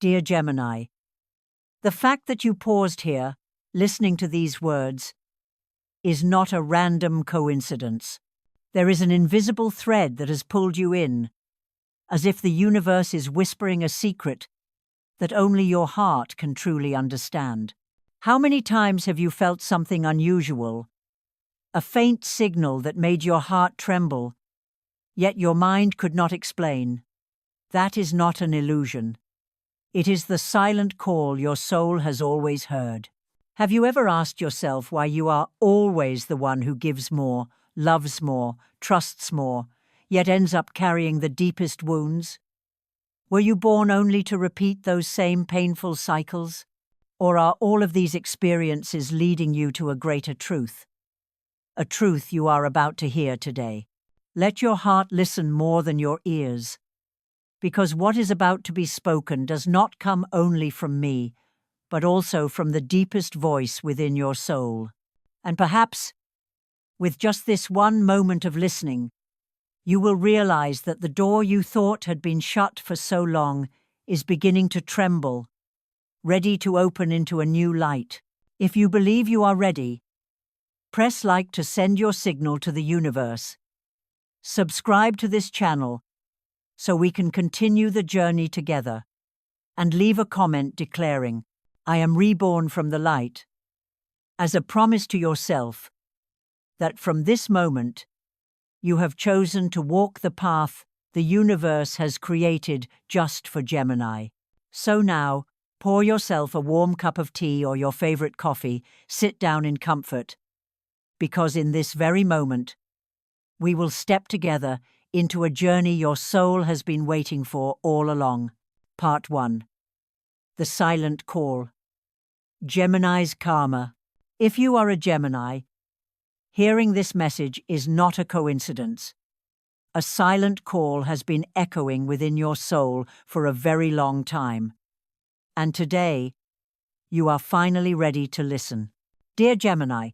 Dear Gemini, the fact that you paused here, listening to these words, is not a random coincidence. There is an invisible thread that has pulled you in, as if the universe is whispering a secret that only your heart can truly understand. How many times have you felt something unusual, a faint signal that made your heart tremble, yet your mind could not explain? That is not an illusion. It is the silent call your soul has always heard. Have you ever asked yourself why you are always the one who gives more, loves more, trusts more, yet ends up carrying the deepest wounds? Were you born only to repeat those same painful cycles? Or are all of these experiences leading you to a greater truth? A truth you are about to hear today. Let your heart listen more than your ears, because what is about to be spoken does not come only from me, but also from the deepest voice within your soul. And perhaps, with just this one moment of listening, you will realize that the door you thought had been shut for so long is beginning to tremble, ready to open into a new light. If you believe you are ready, press like to send your signal to the universe. Subscribe to this channel so we can continue the journey together, and leave a comment declaring, "I am reborn from the light," as a promise to yourself that from this moment you have chosen to walk the path the universe has created just for Gemini. So now, pour yourself a warm cup of tea or your favorite coffee, sit down in comfort, because in this very moment, we will step together into a journey your soul has been waiting for all along. Part 1. The Silent Call. Gemini's Karma. If you are a Gemini, hearing this message is not a coincidence. A silent call has been echoing within your soul for a very long time. And today, you are finally ready to listen. Dear Gemini,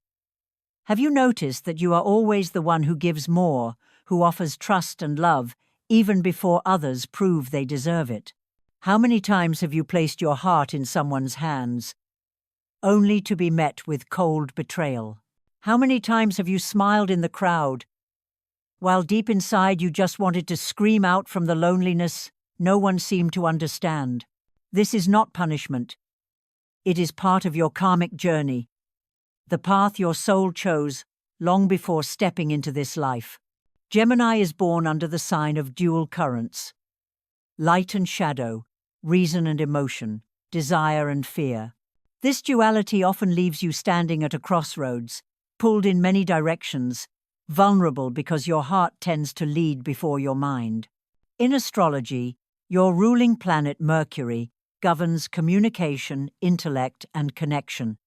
have you noticed that you are always the one who gives more, who offers trust and love, even before others prove they deserve it? How many times have you placed your heart in someone's hands, only to be met with cold betrayal? How many times have you smiled in the crowd, while deep inside you just wanted to scream out from the loneliness no one seemed to understand? This is not punishment. It is part of your karmic journey, the path your soul chose long before stepping into this life. Gemini is born under the sign of dual currents: light and shadow, reason and emotion, desire and fear. This duality often leaves you standing at a crossroads, pulled in many directions, vulnerable because your heart tends to lead before your mind. In astrology, your ruling planet Mercury governs communication, intellect, and connection.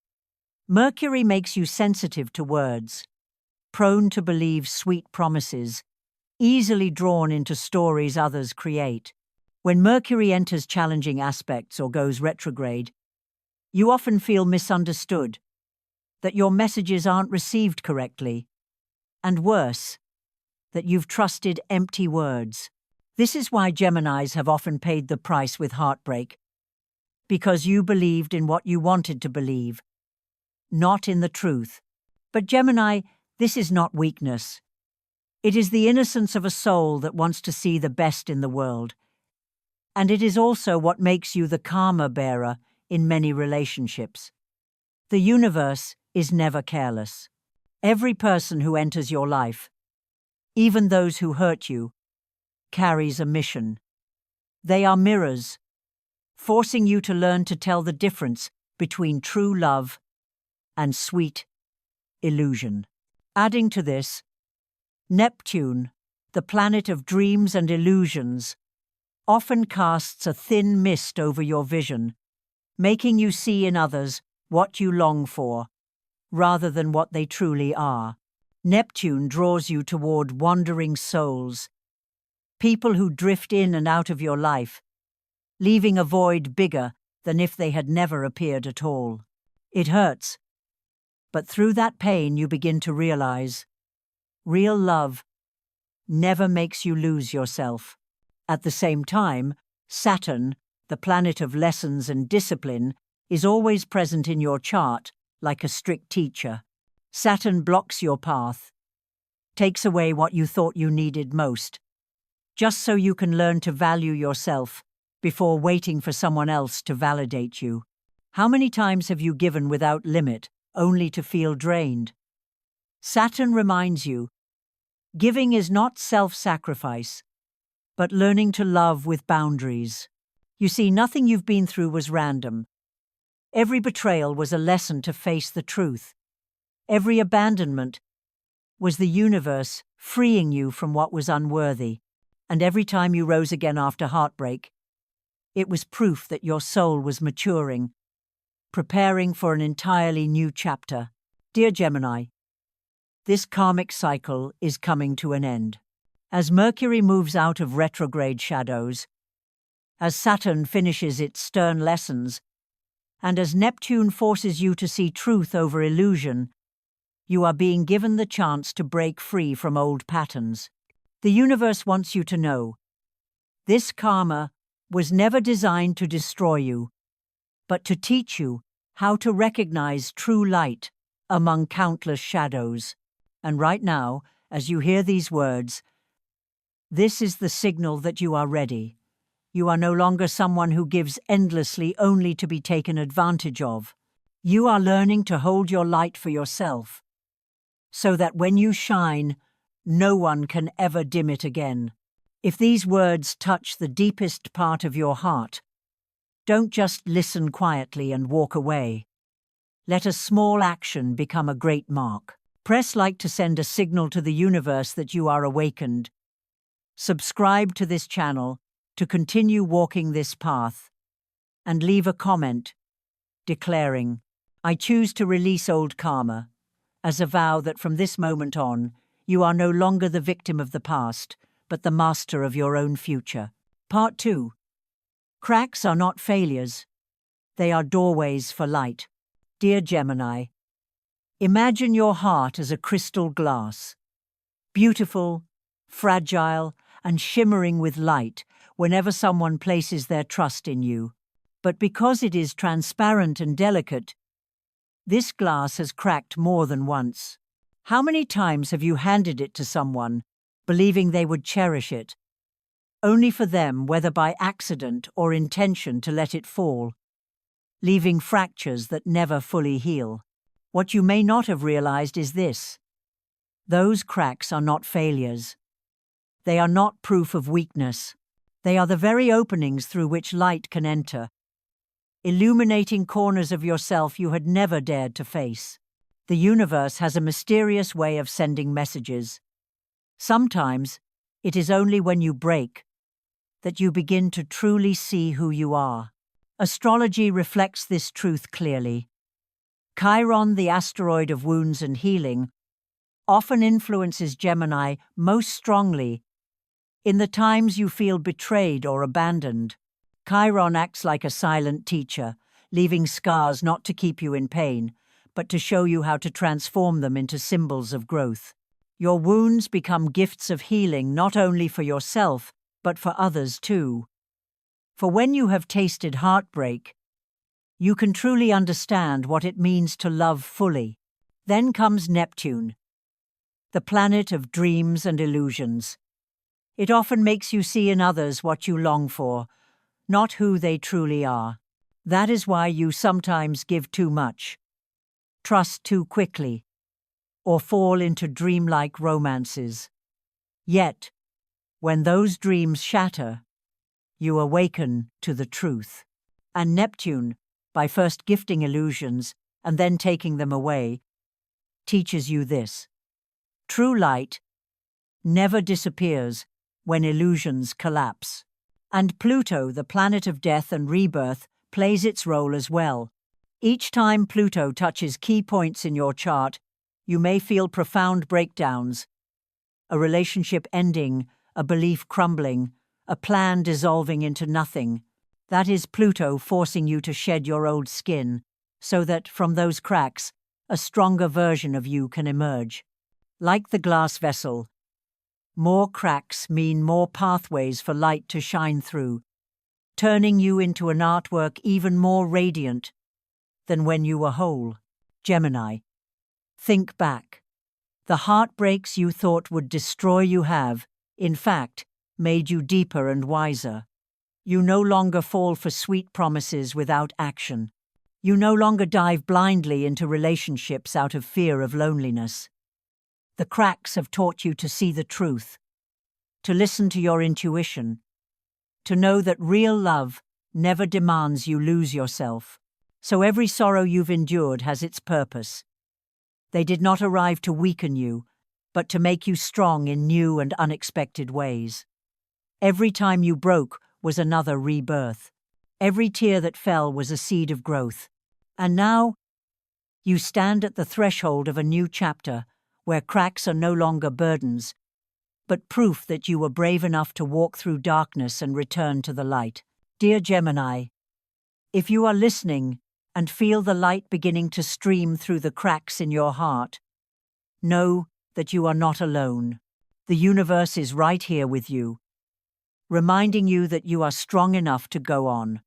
Mercury makes you sensitive to words, prone to believe sweet promises, easily drawn into stories others create. When Mercury enters challenging aspects or goes retrograde, you often feel misunderstood, that your messages aren't received correctly, and worse, that you've trusted empty words. This is why Geminis have often paid the price with heartbreak, because you believed in what you wanted to believe, not in the truth. But Gemini, this is not weakness. It is the innocence of a soul that wants to see the best in the world. And it is also what makes you the karma bearer in many relationships. The universe is never careless. Every person who enters your life, even those who hurt you, carries a mission. They are mirrors, forcing you to learn to tell the difference between true love and sweet illusion. Adding to this, Neptune, the planet of dreams and illusions, often casts a thin mist over your vision, making you see in others what you long for, rather than what they truly are. Neptune draws you toward wandering souls, people who drift in and out of your life, leaving a void bigger than if they had never appeared at all. It hurts, but through that pain you begin to realize real love never makes you lose yourself. At the same time, Saturn, the planet of lessons and discipline, is always present in your chart like a strict teacher. Saturn blocks your path, takes away what you thought you needed most, just so you can learn to value yourself before waiting for someone else to validate you. How many times have you given without limit, only to feel drained? Saturn reminds you, giving is not self-sacrifice, but learning to love with boundaries. You see, nothing you've been through was random. Every betrayal was a lesson to face the truth. Every abandonment was the universe freeing you from what was unworthy. And every time you rose again after heartbreak, it was proof that your soul was maturing, preparing for an entirely new chapter. Dear Gemini, this karmic cycle is coming to an end. As Mercury moves out of retrograde shadows, as Saturn finishes its stern lessons, and as Neptune forces you to see truth over illusion, you are being given the chance to break free from old patterns. The universe wants you to know, this karma was never designed to destroy you, but to teach you how to recognize true light among countless shadows. And right now, as you hear these words, this is the signal that you are ready. You are no longer someone who gives endlessly only to be taken advantage of. You are learning to hold your light for yourself, so that when you shine, no one can ever dim it again. If these words touch the deepest part of your heart, don't just listen quietly and walk away. Let a small action become a great mark. Press like to send a signal to the universe that you are awakened. Subscribe to this channel to continue walking this path, and leave a comment declaring, I choose to release old karma, as a vow that from this moment on, you are no longer the victim of the past, but the master of your own future. Part 2. Cracks are not failures. They are doorways for light. Dear Gemini, imagine your heart as a crystal glass, beautiful, fragile, and shimmering with light whenever someone places their trust in you. But because it is transparent and delicate, this glass has cracked more than once. How many times have you handed it to someone, believing they would cherish it, only for them, whether by accident or intention, to let it fall, leaving fractures that never fully heal? What you may not have realized is this: those cracks are not failures. They are not proof of weakness. They are the very openings through which light can enter, illuminating corners of yourself you had never dared to face. The universe has a mysterious way of sending messages. Sometimes, it is only when you break that you begin to truly see who you are. Astrology reflects this truth clearly. Chiron, the asteroid of wounds and healing, often influences Gemini most strongly in the times you feel betrayed or abandoned. Chiron acts like a silent teacher, leaving scars not to keep you in pain, but to show you how to transform them into symbols of growth. Your wounds become gifts of healing not only for yourself, but for others too. For when you have tasted heartbreak, you can truly understand what it means to love fully. Then comes Neptune, the planet of dreams and illusions. It often makes you see in others what you long for, not who they truly are. That is why you sometimes give too much, trust too quickly, or fall into dreamlike romances. Yet, when those dreams shatter, you awaken to the truth. And Neptune, by first gifting illusions and then taking them away, teaches you this: true light never disappears when illusions collapse. And Pluto, the planet of death and rebirth, plays its role as well. Each time Pluto touches key points in your chart, you may feel profound breakdowns, a relationship ending, a belief crumbling, a plan dissolving into nothing. That is Pluto forcing you to shed your old skin, so that from those cracks, a stronger version of you can emerge. Like the glass vessel, more cracks mean more pathways for light to shine through. turning you into an artwork even more radiant than when you were whole. Gemini, think back. The heartbreaks you thought would destroy you have, in fact, made you deeper and wiser. You no longer fall for sweet promises without action. You no longer dive blindly into relationships out of fear of loneliness. The cracks have taught you to see the truth, to listen to your intuition, to know that real love never demands you lose yourself. So every sorrow you've endured has its purpose. They did not arrive to weaken you, but to make you strong in new and unexpected ways. Every time you broke was another rebirth. Every tear that fell was a seed of growth. And now, you stand at the threshold of a new chapter where cracks are no longer burdens, but proof that you were brave enough to walk through darkness and return to the light. Dear Gemini, if you are listening and feel the light beginning to stream through the cracks in your heart, know that you are not alone. The universe is right here with you, reminding you that you are strong enough to go on.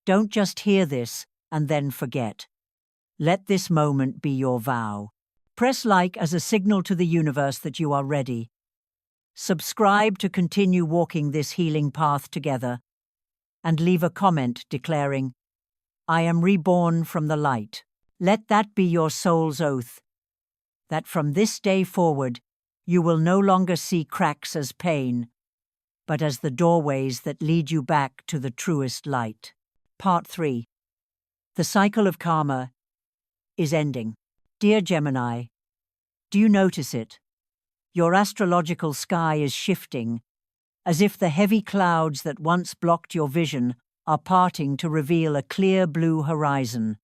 Don't just hear this and then forget. Let this moment be your vow. Press like as a signal to the universe that you are ready. Subscribe to continue walking this healing path together, and leave a comment declaring, "I am reborn from the light." Let that be your soul's oath, that from this day forward, you will no longer see cracks as pain, but as the doorways that lead you back to the truest light. Part 3. The cycle of karma is ending. Dear Gemini, do you notice it? Your astrological sky is shifting, as if the heavy clouds that once blocked your vision are parting to reveal a clear blue horizon.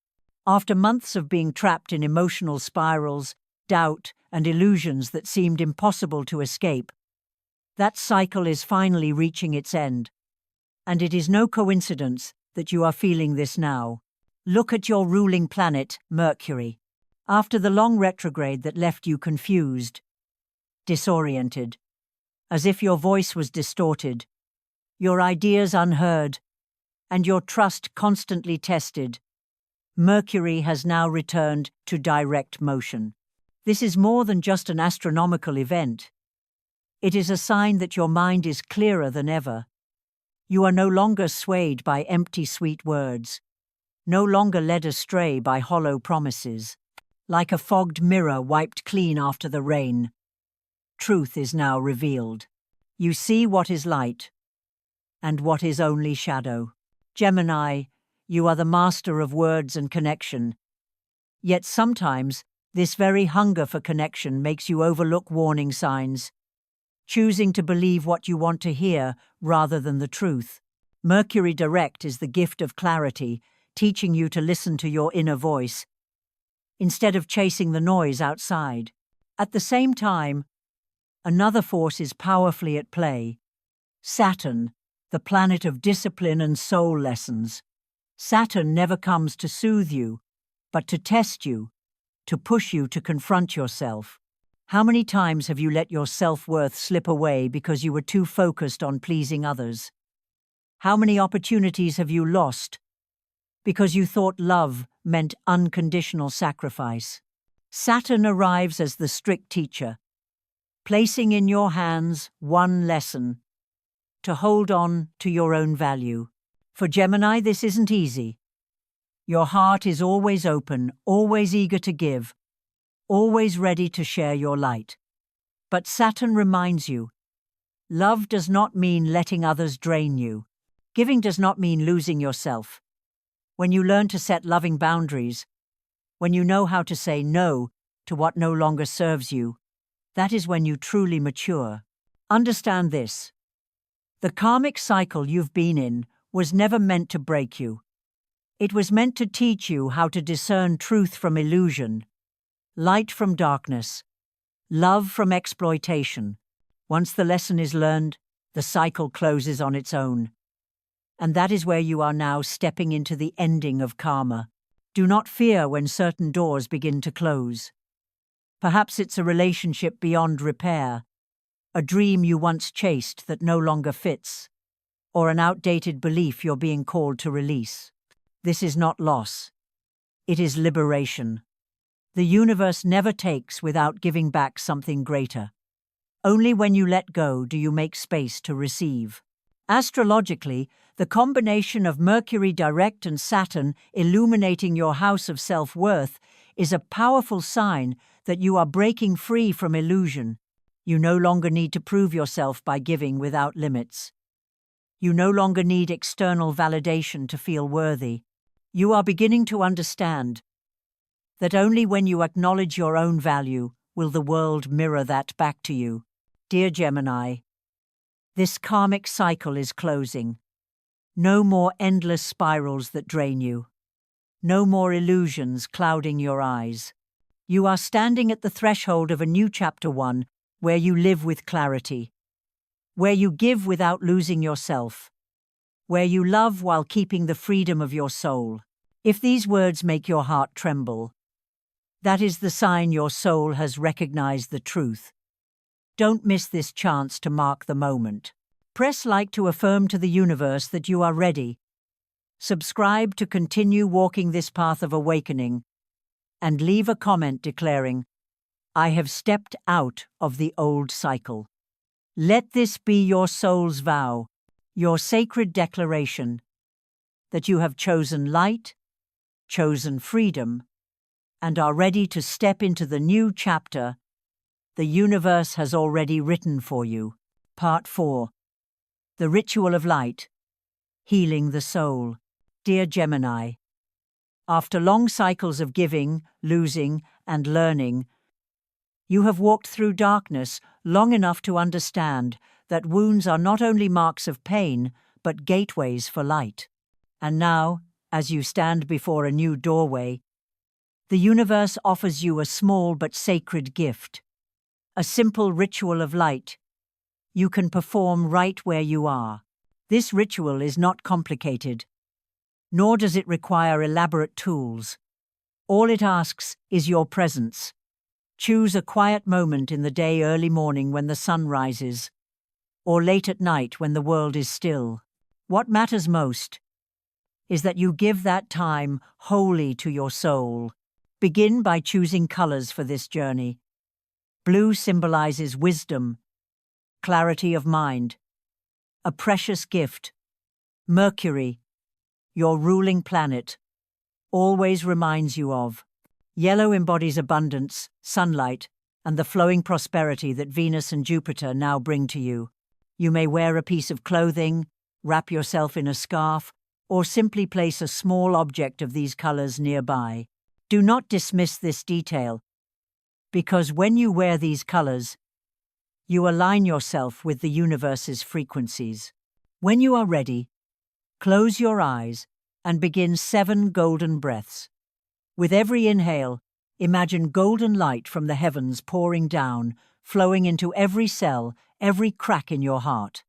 After months of being trapped in emotional spirals, doubt, and illusions that seemed impossible to escape, that cycle is finally reaching its end. And it is no coincidence that you are feeling this now. Look at your ruling planet, Mercury. After the long retrograde that left you confused, disoriented, as if your voice was distorted, your ideas unheard, and your trust constantly tested, Mercury has now returned to direct motion. This is more than just an astronomical event. It is a sign that your mind is clearer than ever. You are no longer swayed by empty sweet words, no longer led astray by hollow promises. Like a fogged mirror wiped clean after the rain, truth is now revealed. You see what is light and what is only shadow. Gemini, you are the master of words and connection. Yet sometimes, this very hunger for connection makes you overlook warning signs, choosing to believe what you want to hear rather than the truth. Mercury direct is the gift of clarity, teaching you to listen to your inner voice, instead of chasing the noise outside. At the same time, another force is powerfully at play. Saturn, the planet of discipline and soul lessons. Saturn never comes to soothe you, but to test you, to push you to confront yourself. How many times have you let your self-worth slip away because you were too focused on pleasing others? How many opportunities have you lost because you thought love meant unconditional sacrifice? Saturn arrives as the strict teacher, placing in your hands one lesson: to hold on to your own value. For Gemini, this isn't easy. Your heart is always open, always eager to give, always ready to share your light. But Saturn reminds you, love does not mean letting others drain you. Giving does not mean losing yourself. When you learn to set loving boundaries, when you know how to say no to what no longer serves you, that is when you truly mature. Understand this: the karmic cycle you've been in was never meant to break you. It was meant to teach you how to discern truth from illusion, light from darkness, love from exploitation. Once the lesson is learned, the cycle closes on its own. And that is where you are now, stepping into the ending of karma. Do not fear when certain doors begin to close. Perhaps it's a relationship beyond repair, a dream you once chased that no longer fits, or an outdated belief you're being called to release. This is not loss. It is liberation. The universe never takes without giving back something greater. Only when you let go do you make space to receive. Astrologically, the combination of Mercury direct and Saturn illuminating your house of self-worth is a powerful sign that you are breaking free from illusion. You no longer need to prove yourself by giving without limits. You no longer need external validation to feel worthy. You are beginning to understand that only when you acknowledge your own value will the world mirror that back to you. Dear Gemini, this karmic cycle is closing. No more endless spirals that drain you. No more illusions clouding your eyes. You are standing at the threshold of a new chapter 1, where you live with clarity, where you give without losing yourself, where you love while keeping the freedom of your soul. If these words make your heart tremble, that is the sign your soul has recognized the truth. Don't miss this chance to mark the moment. Press like to affirm to the universe that you are ready. Subscribe to continue walking this path of awakening, and leave a comment declaring, "I have stepped out of the old cycle." Let this be your soul's vow, your sacred declaration, that you have chosen light, chosen freedom, and are ready to step into the new chapter the universe has already written for you. Part 4. The Ritual of Light. Healing the Soul. Dear Gemini, after long cycles of giving, losing, and learning, you have walked through darkness long enough to understand that wounds are not only marks of pain, but gateways for light. And now, as you stand before a new doorway, the universe offers you a small but sacred gift. A simple ritual of light you can perform right where you are. This ritual is not complicated, nor does it require elaborate tools. All it asks is your presence. Choose a quiet moment in the day, early morning when the sun rises, or late at night when the world is still. What matters most is that you give that time wholly to your soul. Begin by choosing colors for this journey. Blue symbolizes wisdom, clarity of mind, a precious gift. Mercury, your ruling planet, always reminds you of. Yellow embodies abundance, sunlight, and the flowing prosperity that Venus and Jupiter now bring to you. You may wear a piece of clothing, wrap yourself in a scarf, or simply place a small object of these colors nearby. Do not dismiss this detail, because when you wear these colors, you align yourself with the universe's frequencies. When you are ready, close your eyes and begin 7 golden breaths. With every inhale, imagine golden light from the heavens pouring down, flowing into every cell, every crack in your heart.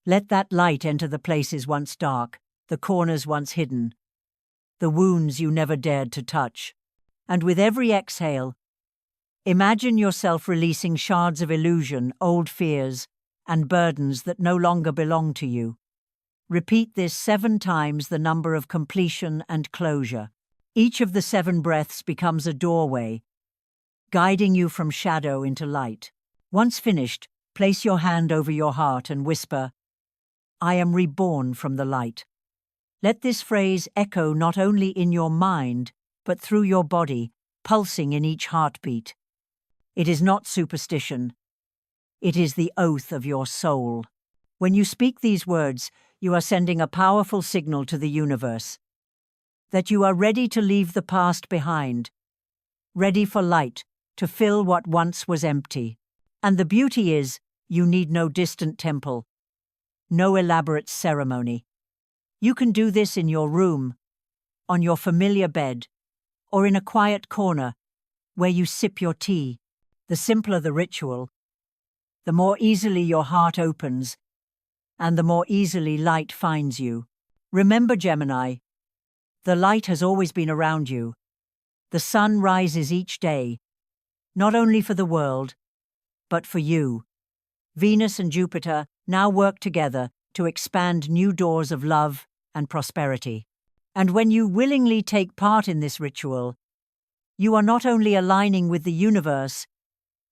Let that light enter the places once dark, the corners once hidden, the wounds you never dared to touch. And with every exhale, imagine yourself releasing shards of illusion, old fears, and burdens that no longer belong to you. Repeat this 7 times the number of completion and closure. Each of the 7 breaths becomes a doorway, guiding you from shadow into light. Once finished, place your hand over your heart and whisper, "I am reborn from the light." Let this phrase echo not only in your mind, but through your body, pulsing in each heartbeat. It is not superstition. It is the oath of your soul. When you speak these words, you are sending a powerful signal to the universe that you are ready to leave the past behind, ready for light to fill what once was empty. And the beauty is, you need no distant temple, no elaborate ceremony. You can do this in your room, on your familiar bed, or in a quiet corner where you sip your tea. The simpler the ritual, the more easily your heart opens, and the more easily light finds you. Remember, Gemini, the light has always been around you. The sun rises each day, not only for the world, but for you. Venus and Jupiter now work together to expand new doors of love and prosperity. And when you willingly take part in this ritual, you are not only aligning with the universe,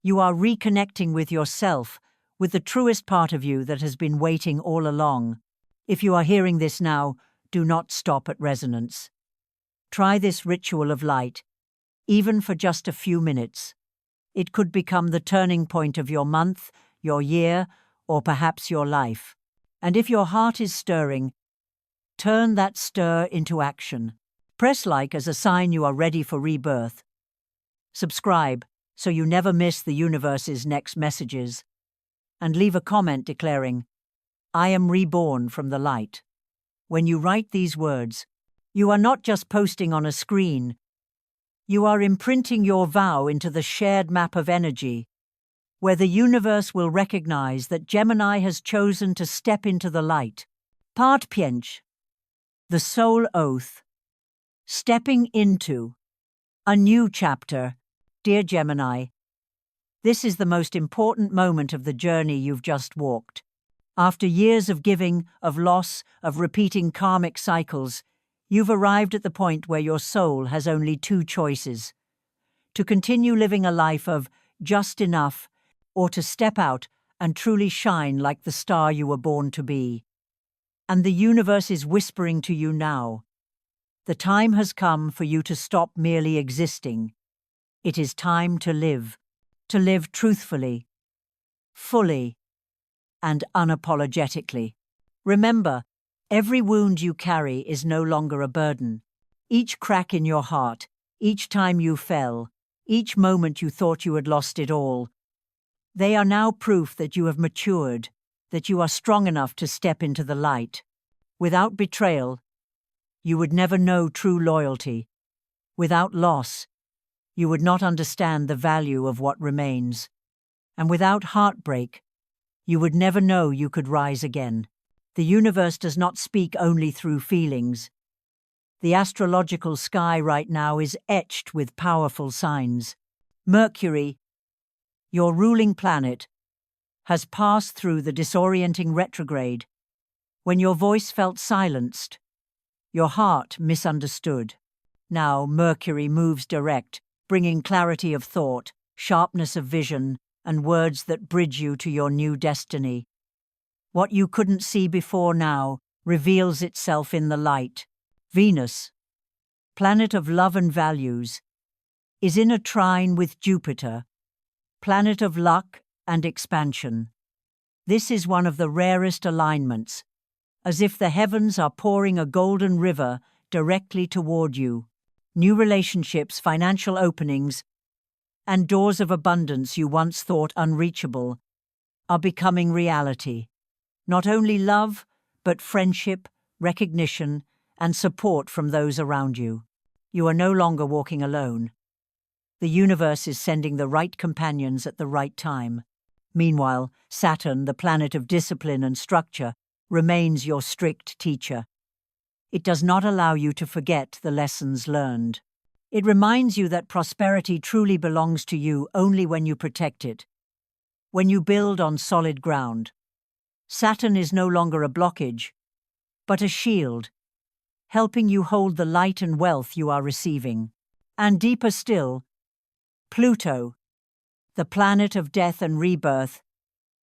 you are reconnecting with yourself, with the truest part of you that has been waiting all along. If you are hearing this now, do not stop at resonance. Try this ritual of light, even for just a few minutes. It could become the turning point of your month, your year, or perhaps your life. And if your heart is stirring, turn that stir into action. Press like as a sign you are ready for rebirth. Subscribe so you never miss the universe's next messages. And leave a comment declaring, "I am reborn from the light." When you write these words, you are not just posting on a screen. You are imprinting your vow into the shared map of energy, where the universe will recognize that Gemini has chosen to step into the light. Part 5. The Soul Oath. Stepping into a new chapter. Dear Gemini, this is the most important moment of the journey you've just walked. After years of giving, of loss, of repeating karmic cycles, you've arrived at the point where your soul has only two choices: to continue living a life of just enough, or to step out and truly shine like the star you were born to be. And the universe is whispering to you now. The time has come for you to stop merely existing. It is time to live truthfully, fully, and unapologetically. Remember, every wound you carry is no longer a burden. Each crack in your heart, each time you fell, each moment you thought you had lost it all, they are now proof that you have matured, that you are strong enough to step into the light. Without betrayal, you would never know true loyalty. Without loss, you would not understand the value of what remains. And without heartbreak, you would never know you could rise again. The universe does not speak only through feelings. The astrological sky right now is etched with powerful signs. Mercury, your ruling planet, has passed through the disorienting retrograde. When your voice felt silenced, your heart misunderstood. Now Mercury moves direct, bringing clarity of thought, sharpness of vision, and words that bridge you to your new destiny. What you couldn't see before now reveals itself in the light. Venus, planet of love and values, is in a trine with Jupiter, planet of luck and expansion. This is one of the rarest alignments, as if the heavens are pouring a golden river directly toward you. New relationships, financial openings, and doors of abundance you once thought unreachable are becoming reality. Not only love, but friendship, recognition, and support from those around you. You are no longer walking alone. The universe is sending the right companions at the right time. Meanwhile, Saturn, the planet of discipline and structure, remains your strict teacher. It does not allow you to forget the lessons learned. It reminds you that prosperity truly belongs to you only when you protect it, when you build on solid ground. Saturn is no longer a blockage, but a shield, helping you hold the light and wealth you are receiving. And deeper still, Pluto, the planet of death and rebirth,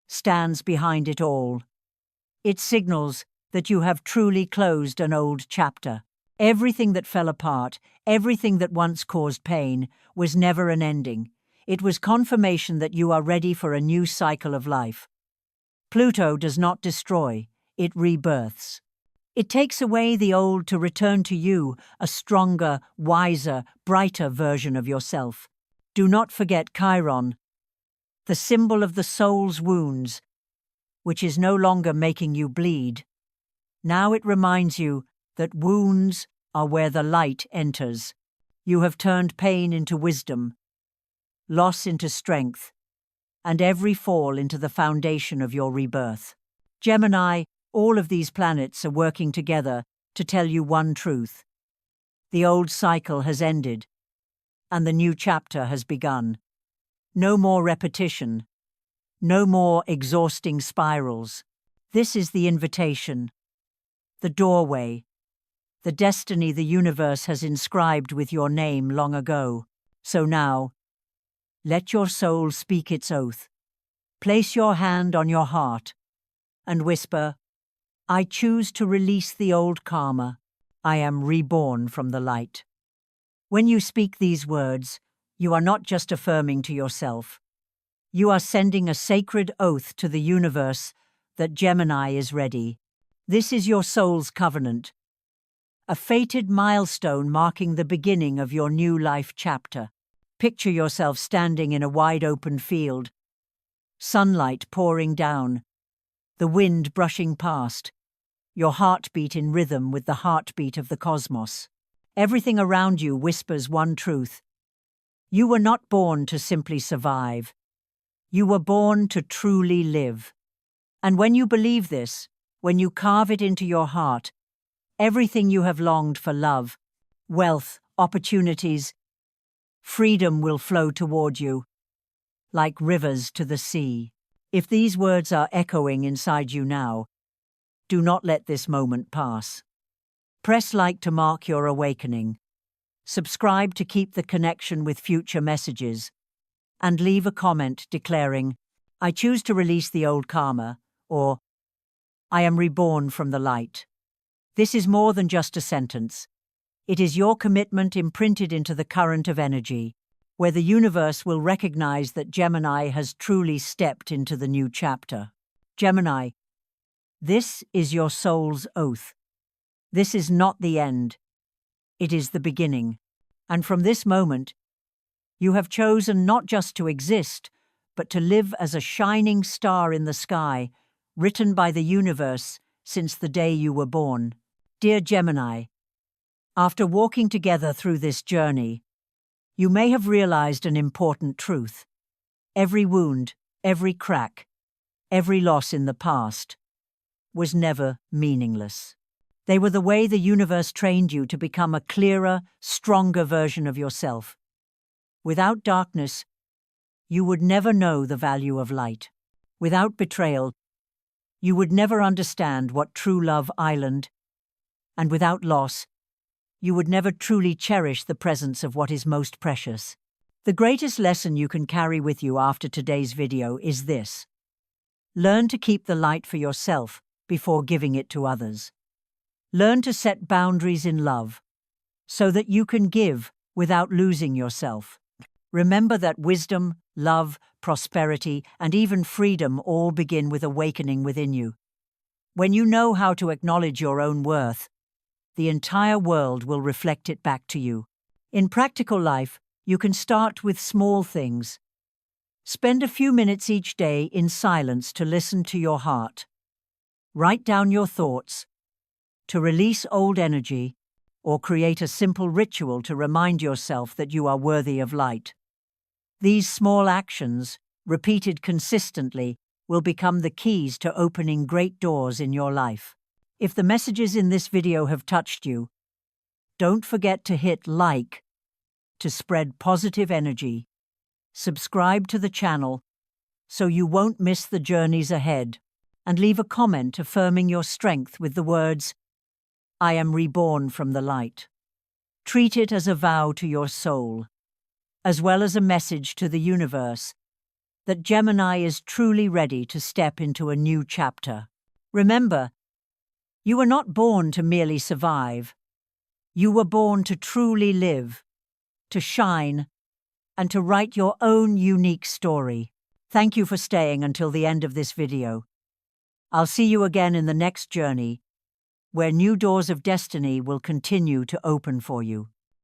stands behind it all. It signals that you have truly closed an old chapter. Everything that fell apart, everything that once caused pain, was never an ending. It was confirmation that you are ready for a new cycle of life. Pluto does not destroy, it rebirths. It takes away the old to return to you, a stronger, wiser, brighter version of yourself. Do not forget Chiron, the symbol of the soul's wounds, which is no longer making you bleed. Now it reminds you that wounds are where the light enters. You have turned pain into wisdom, loss into strength, and every fall into the foundation of your rebirth. Gemini, all of these planets are working together to tell you one truth. The old cycle has ended, and the new chapter has begun. No more repetition. No more exhausting spirals. This is the invitation, the doorway, the destiny the universe has inscribed with your name long ago. So now, let your soul speak its oath. Place your hand on your heart and whisper, I choose to release the old karma. I am reborn from the light. When you speak these words, you are not just affirming to yourself. You are sending a sacred oath to the universe that Gemini is ready. This is your soul's covenant, a fated milestone marking the beginning of your new life chapter. Picture yourself standing in a wide-open field, sunlight pouring down, the wind brushing past, your heartbeat in rhythm with the heartbeat of the cosmos. Everything around you whispers one truth. You were not born to simply survive. You were born to truly live. And when you believe this, when you carve it into your heart, everything you have longed for, love, wealth, opportunities, freedom, will flow toward you, like rivers to the sea. If these words are echoing inside you now, do not let this moment pass. Press like to mark your awakening. Subscribe to keep the connection with future messages. And leave a comment declaring, I choose to release the old karma, or I am reborn from the light. This is more than just a sentence. It is your commitment imprinted into the current of energy, where the universe will recognize that Gemini has truly stepped into the new chapter. Gemini, this is your soul's oath. This is not the end. It is the beginning. And from this moment, you have chosen not just to exist, but to live as a shining star in the sky, written by the universe since the day you were born. Dear Gemini, after walking together through this journey, you may have realized an important truth. Every wound, every crack, every loss in the past was never meaningless. They were the way the universe trained you to become a clearer, stronger version of yourself. Without darkness, you would never know the value of light. Without betrayal, you would never understand what true love island. And without loss, you would never truly cherish the presence of what is most precious. The greatest lesson you can carry with you after today's video is this. Learn to keep the light for yourself before giving it to others. Learn to set boundaries in love, so that you can give without losing yourself. Remember that wisdom, love, prosperity, and even freedom all begin with awakening within you. When you know how to acknowledge your own worth, the entire world will reflect it back to you. In practical life, you can start with small things. Spend a few minutes each day in silence to listen to your heart. Write down your thoughts, to release old energy, or create a simple ritual to remind yourself that you are worthy of light. These small actions, repeated consistently, will become the keys to opening great doors in your life. If the messages in this video have touched you, don't forget to hit like to spread positive energy. Subscribe to the channel so you won't miss the journeys ahead, and leave a comment affirming your strength with the words, I am reborn from the light. Treat it as a vow to your soul, as well as a message to the universe that Gemini is truly ready to step into a new chapter. Remember, you were not born to merely survive. You were born to truly live, to shine, and to write your own unique story. Thank you for staying until the end of this video. I'll see you again in the next journey, where new doors of destiny will continue to open for you.